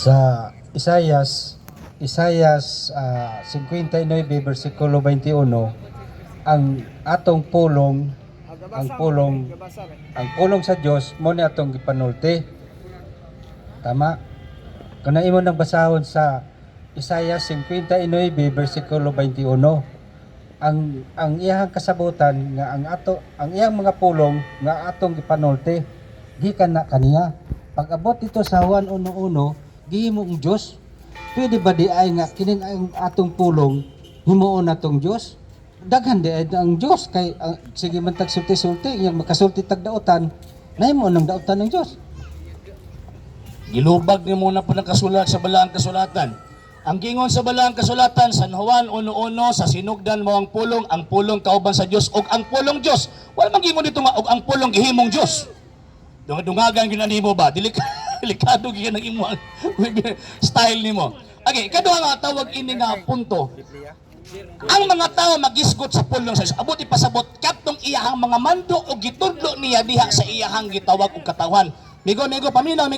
sa Isayas 59 versikulo 21, ang atong pulong sa Dios mo ni atong gipanulti. Tama? Kana imo nang basahon sa Isayas 59 versikulo 21, ang iyang kasabutan nga ang iyang mga pulong nga atong gipanulti gikan na kaniya. Pag abot ito sa Juan 1:1, gihimo ang Dios. Pwede ba di ay nga kining ang atong pulong himuon natong Dios? Daghan di ay ang Dios kay sige man tag sulti-sulti yang makasulti tag daotan, nahimo nang daotan ng Dios. Gilubag ni muna po ng kasulat sa balaang kasulatan. Ang gingon sa balaang kasulatan, San Juan 1:1, sa sinugdan mo ang pulong kauban sa Dios ug ang pulong Dios. Wala man gingon dito nga og ang pulong gihimong Dios. Dungagan ginanimo ba? Delikado gyud ang imong style nimo. Okay, kaduha nga tawag ini nga punto. Ang mga tao magisgot sa pulong sa Dios. Abot ipasabot katong iyahang mga mando o gitudlo niya diha sa iyahang gitawag og katawan. Migo, paminaw.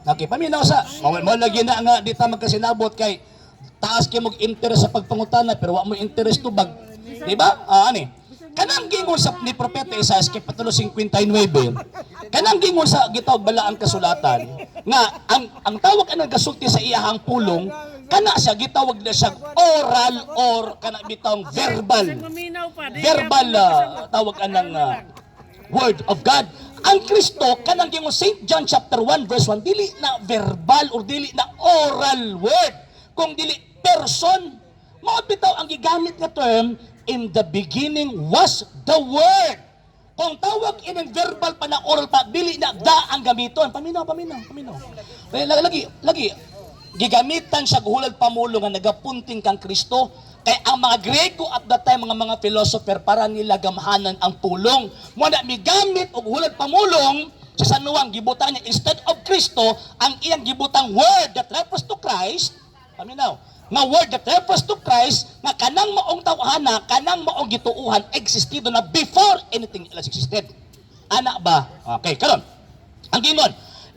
Okay, paminaw sa. Mo lagi na nga dita magkasinabot kay taas kay mog interest sa pagpangutana pero wa mo interest tubag. Di ba? Ani. Kanang gingon sa ni propeta Isaias kapitulo 59, kanang gingon sa gitawag balaang kasulatan nga ang tawag anang gasulti sa iyahang pulong kana siya gitawag na siya oral or kana bitawng verbal tawag anang word of God. Ang Kristo kanang gingon St. John chapter 1 verse 1 dili na verbal or dili na oral word kung dili person. Mao bitaw ang gigamit nga term, in the beginning was the word. Kung tawag in verbal pa na oral pa, dili na da ang gamiton. Paminaw. Lagi. Gigamitan siya guhulad pamulo nga nagapunting kang Kristo. Kay ang mga Grego at that time, mga philosopher, para nila gamhanan ang pulong. Muna migamit o guhulad pamulong, sa San Juan, gibutan niya, instead of Kristo, ang iyang gibutang word that refers to Christ, paminaw, nga word that refers to Christ, nga kanang maong tawhana, kanang maong gituuhan, existido na before anything else existed. Ana ba? Okay, karon. Ang gingon,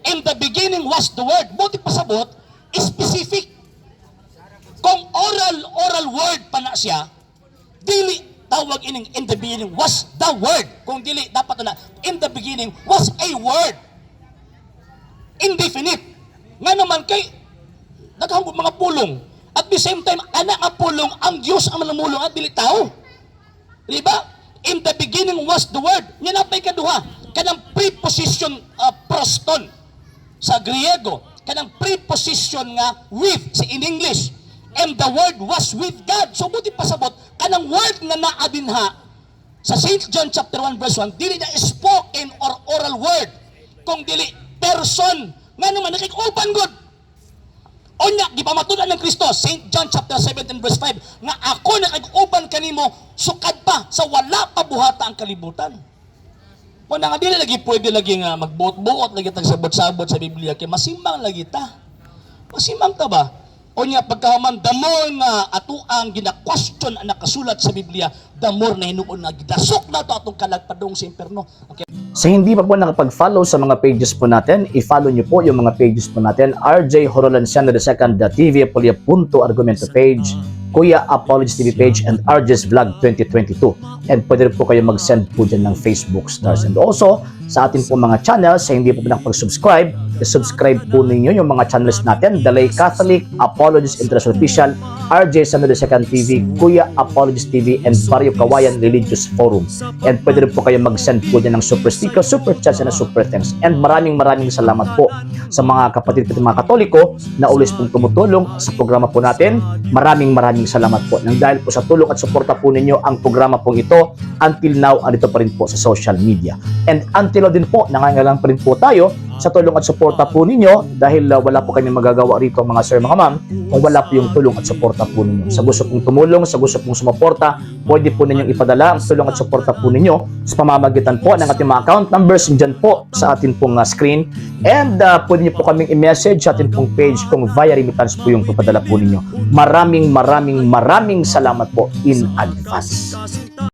in the beginning was the word. Buti pasabot, specific. Kung oral word pa na siya, dili tawag ining in the beginning was the word. Kung dili, dapat na, in the beginning was a word. Indefinite. Nga naman kay, naghambog mga pulong. At the same time, anak nga pulong, ang Diyos ang manamulong at dili tao. Diba? In the beginning was the word. Yan ang kaduha. Kanang preposition proston sa Griego. Kanang preposition nga with sa in English. And the word was with God. So buti pasabot, kanang word nga naadinha sa St. John chapter 1 verse 1, dili na spoken or oral word. Kung dili person. Nga naman, nakikupan good. Onya, gipamatudan ng Kristo, St. John chapter 17 verse 5, nga ako nakag-uban kanimo, sukad pa, sa wala pa buhata ang kalibutan. O na nga, dili lagi pwede lagi nga magbuot-buot, lagi tagsabot-sabot sa Biblia, kaya masimbang lagi ta. Masimbang ta ba? Onya, pagkahaman, the more nga ato ang gina-question ang nakasulat sa Biblia, the more na hinuon na gidasok na ito atong kalagpadong sa imperno. Okay. Sa hindi pa po nakapag-follow sa mga pages po natin, i-follow nyo po yung mga pages po natin, RJ Horolanciano II, TV Apolia Punto Argumento page, Kuya Apologies TV page, and RJ's Vlog 2022. And pwede rin po kayo mag-send po dyan ng Facebook stars. And also, sa atin po mga channels, sa hindi po nakapag-subscribe, i-subscribe po ninyo yung mga channels natin, The Lay Catholic, Apologies International Official, RJ San II TV, Kuya Apologies TV, and Barrio Kawayan Religious Forum. And pwede rin po kayo mag-send po dyan ng super sticker, super chats, and super thanks. And maraming salamat po sa mga kapatid at mga Katoliko na ulis pong tumutulong sa programa po natin. Maraming salamat po. Nang dahil po sa tulong at suporta po ninyo, ang programa pong ito, until now, andito pa rin po sa social media. And until now din po, nangangailangan pa rin po tayo sa tulong at suporta po ninyo dahil wala po kami magagawa rito mga sir, mga ma'am, kung wala po yung tulong at suporta po ninyo. Sa gusto pong tumulong, sa gusto pong sumuporta, pwede po ninyong ipadala ang tulong at suporta po ninyo sa pamamagitan po ng ating mga account numbers dyan po sa ating pong screen. And pwede nyo po kaming i-message sa ating pong page kung via remittance po yung papadala po ninyo. Maraming salamat po in advance.